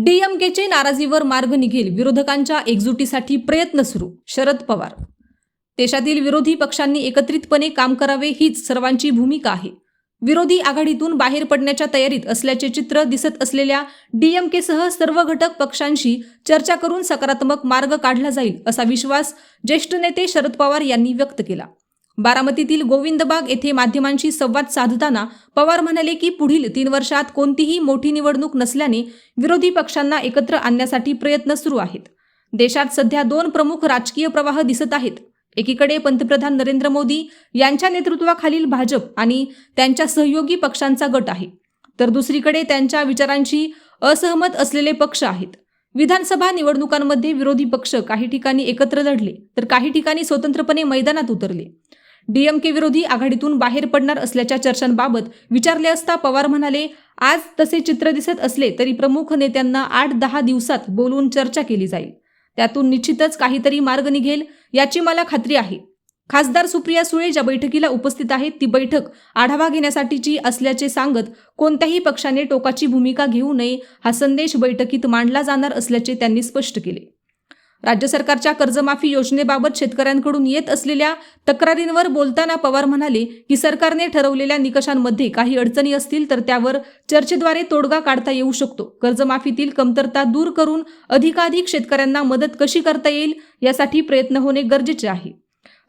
डीएमकेचे नाराजीवर मार्ग निघेल, विरोधकांच्या एकजुटीसाठी प्रयत्न सुरू. शरद पवार. देशातील विरोधी पक्षांनी एकत्रितपणे काम करावे हीच सर्वांची भूमिका आहे. विरोधी आघाडीतून बाहेर पडण्याच्या तयारीत असल्याचे चित्र दिसत असलेल्या डीएमकेसह सर्व घटक पक्षांशी चर्चा करून सकारात्मक मार्ग काढला जाईल, असा विश्वास ज्येष्ठ नेते शरद पवार यांनी व्यक्त केला. बारामतीतील गोविंदबाग येथे माध्यमांशी संवाद साधताना पवार म्हणाले की पुढील 3 वर्षात कोणतीही मोठी निवडणूक नसल्याने विरोधी पक्षांना एकत्र आणण्यासाठी प्रयत्न सुरू आहेत. देशात सध्या 2 प्रमुख राजकीय प्रवाह दिसत आहेत. एकीकडे पंतप्रधान नरेंद्र मोदी यांच्या नेतृत्वाखालील भाजप आणि त्यांच्या सहयोगी पक्षांचा गट आहे, तर दुसरीकडे त्यांच्या विचारांशी असहमत असलेले पक्ष आहेत. विधानसभा निवडणुकांमध्ये विरोधी पक्ष काही ठिकाणी एकत्र लढले, तर काही ठिकाणी स्वतंत्रपणे मैदानात उतरले. डीएमके विरोधी आघाडीतून बाहेर पडणार असल्याच्या चर्चांबाबत विचारले असता पवार म्हणाले, आज तसे चित्र दिसत असले तरी प्रमुख नेत्यांना 8-10 दिवसात बोलवून चर्चा केली जाईल. त्यातून निश्चितच काहीतरी मार्ग निघेल याची मला खात्री आहे. खासदार सुप्रिया सुळे ज्या बैठकीला उपस्थित आहेत ती बैठक आढावा घेण्यासाठीची असल्याचे सांगत कोणत्याही पक्षाने टोकाची भूमिका घेऊ नये हा संदेश बैठकीत मांडला जाणार असल्याचे त्यांनी स्पष्ट केले. राज्य सरकारच्या कर्जमाफी योजनेबाबत शेतकऱ्यांकडून येत असलेल्या तक्रारींवर बोलताना पवार म्हणाले की सरकारने ठरवलेल्या निकषांमध्ये काही अडचणी असतील तर त्यावर चर्चेद्वारे तोडगा काढता येऊ शकतो. कर्जमाफीतील कमतरता दूर करून अधिकाधिक शेतकऱ्यांना मदत कशी करता येईल यासाठी प्रयत्न होणे गरजेचे आहे.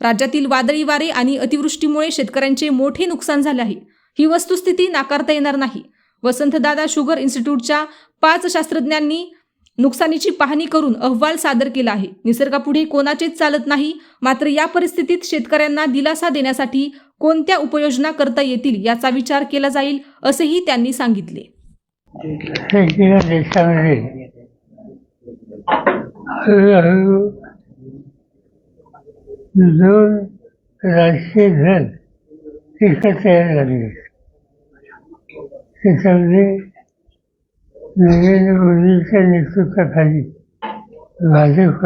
राज्यातील वादळी वारे आणि अतिवृष्टीमुळे शेतकऱ्यांचे मोठे नुकसान झाले आहे. ही वस्तुस्थिती नाकारता येणार नाही. वसंतदादा शुगर इन्स्टिट्यूटच्या 5 शास्त्रज्ञांनी नुकसानीची पाहणी करून अहवाल सादर केला आहे. निसर्गापुढे कोणाचेच चालत नाही. मात्र या परिस्थितीत शेतकऱ्यांना दिलासा देण्यासाठी कोणत्या उपाययोजना करता येतील याचा विचार केला जाईल, असेही त्यांनी सांगितले. राष्ट्रीय दल एकत्र यायला लागले. त्याच्यामध्ये नरेंद्र मोदींच्या नेतृत्वाखाली भाजप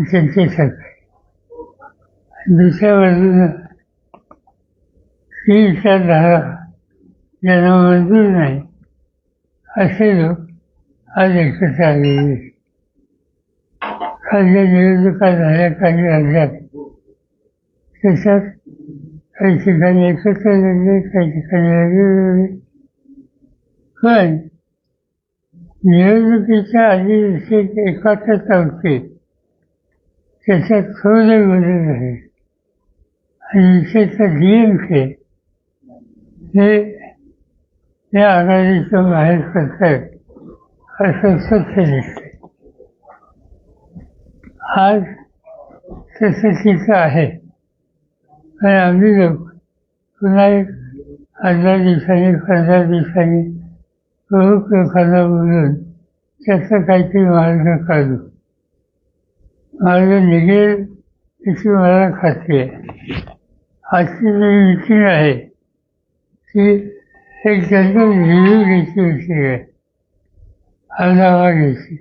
त्यांचे सरकार, दुसऱ्या बाजूनं 3च्या धारा ज्यांना मंजूर नाही असे लोक आज एकत्र आलेले. खालच्या निवडणुका झाल्या काही राज्यात, त्याच्यात काही ठिकाणी एकत्र लढले, काही ठिकाणी वेगळे. पण निवडणुकीच्या आधी एकात्रता होते त्याच्यात थोडे बदल आहे. आणि विशेषतः डीएमके हे या आघाडीचं बाहेर पडतात असं स्वच्छ दिसते. आज तसं चित्र आहे. पण आम्ही लोक पुन्हा एक 18 दिवसांनी 15 दिवसांनी प्रमुख लोकांना बोलून त्याचा काहीतरी मार्ग काढू. मार्ग निघेल याची मला खात्री आहे. आजची जी मीटिंग आहे ती एक जनरल रिव्ह्यू घ्यायची मीटिंग आहे, आढावा घ्यायची.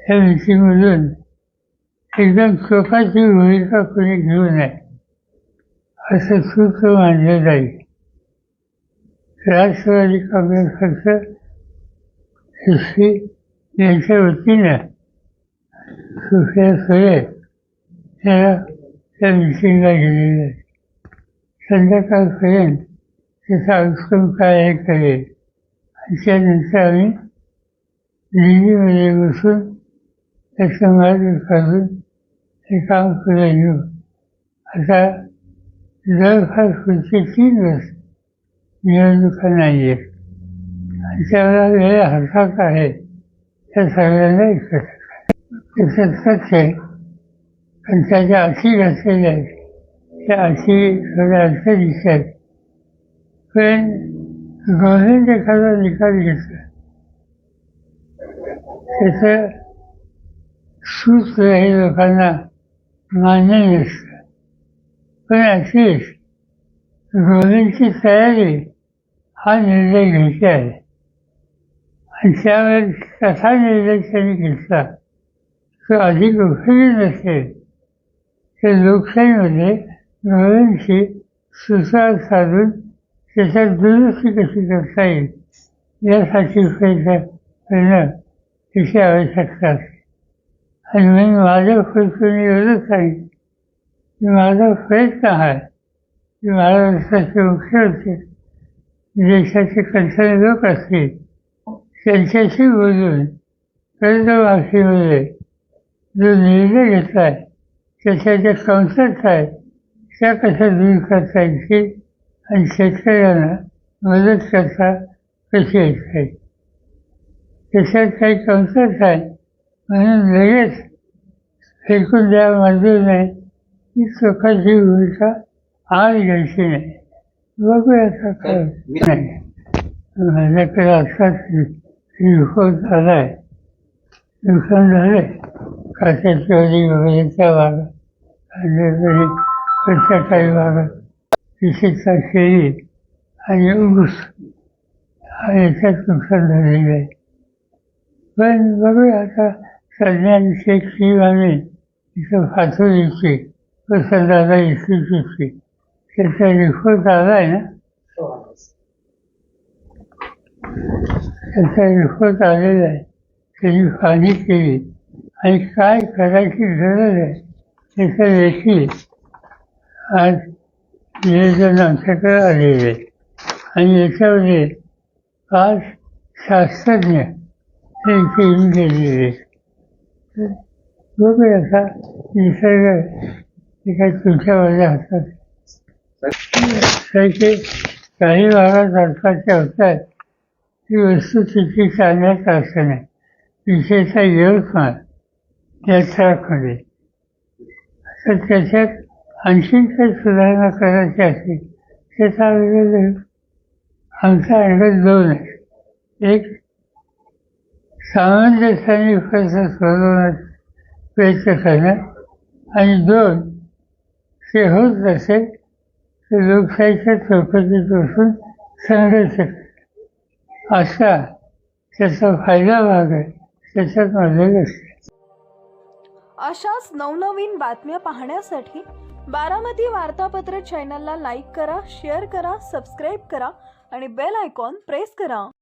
या मीटिंगमधून एकदम स्वतःची भूमिका कोणी घेऊ नये असं सूत्र मानलं जाईल. राष्ट्रवादी काँग्रेस पक्ष यांच्या वतीनं सुप्रिया सुळे यांना त्या मिटिंगला गेलेलं आहे. संध्याकाळपर्यंत त्याचा आउटकम काय हे कळेल आणि त्यानंतर आम्ही दिल्लीमध्ये बसून त्याचा मार्ग काढून हे काम पुढे घेऊ. आता जवळपास पुढचे 3 वर्ष निवडणुका नाही आहेत आणि त्याला वेळ हातात आहे. त्या सगळ्यांना एकत्र त्याच्यात सत्य आहे, पण त्याच्या अटी घातलेल्या आहेत. त्या अटी थोड्या अडचणीच्या आहेत. पण गव्हर्नमेंट एखादा निकाल घेतला त्याचं सूत्र हे लोकांना मान्य नसतं. पण अशीच गव्हर्नमेंटची तयारी हा निर्णय घ्यायचा आहे आणि त्यावेळेस कसा निर्णय त्यांनी घेतला तो अधिक उपयोगी नसेल तर लोकशाहीमध्ये गव्हर्नमेंटशी सुसंवाद साधून त्याच्यात दुरुस्ती कशी करता येईल यासाठी प्रयत्न करणं तिची आवश्यकता असते. आणि म्हणून माझं खुशखुशी एवढंच सांगितलं की माझा प्रयत्न आहे की महाराष्ट्राचे मुख्यमंत्री देशाचे कणखर लोक असतील त्यांच्याशी बोलून कर्जमाफीमध्ये जो निर्णय घेतला आहे त्याच्या ज्या कमतरता आहेत त्या कशा दूर करता येतील आणि शेतकऱ्यांना मदत करता कशी येता येईल. त्याच्यात काही कमतरता आहे म्हणून लगेच फेकून द्यावं मंजूर नाही ही चोखाची भूमिका आज घ्यायची नाही. बघूया आता काय नाही. माझ्याकडे असाच रिपोर्ट आला आहे. नुकसान झालं आहे काट्याची वगैरेच्या भागात कांद्याची कडच्या काही भागात विशेषतः शेळी आणि ऊस याच्यात नुकसान झालेलं आहे. पण बघूया आता सध्या शेख शिवाने इथं फातुरीची वसंतदादा इन्स्टिट्यूटची त्याचा रिपोर्ट आला आहे ना. त्याचा रिपोर्ट आलेला आहे. त्यांनी पाहणी केली आणि काय करायची गरज आहे त्याचं देखील आज नियोजन आमच्याकडे आलेलं आहे. आणि याच्यामध्ये 5 शास्त्रज्ञ हे टीम गेलेले. बघूया आता निसर्ग हे काही तुमच्या माझ्या हातात काही भागात अडकाच्या होतात ती वस्तुस्थिती चालण्यात असं नाही. विशेषतः यवतमाळ या ट्रॅकमध्ये तर त्याच्यात आणखीन काही सुधारणा करायची असेल त्याचा आमचा अंदाज 2 आहे. एक सामंजस्याने प्रश्न सोडवण्याचा प्रयत्न करणं आणि 2 ते होत नसेल तर लोकशाहीच्या चौकटीत बसून संघर्ष असा त्याचा फायदा भाग आहे. त्याच्यात मदत असते. अशाच नवनवीन बातम्या पाहण्यासाठी बारामती वार्तापत्र चॅनलला लाईक करा, शेअर करा, सबस्क्राईब करा आणि बेल आयकॉन प्रेस करा.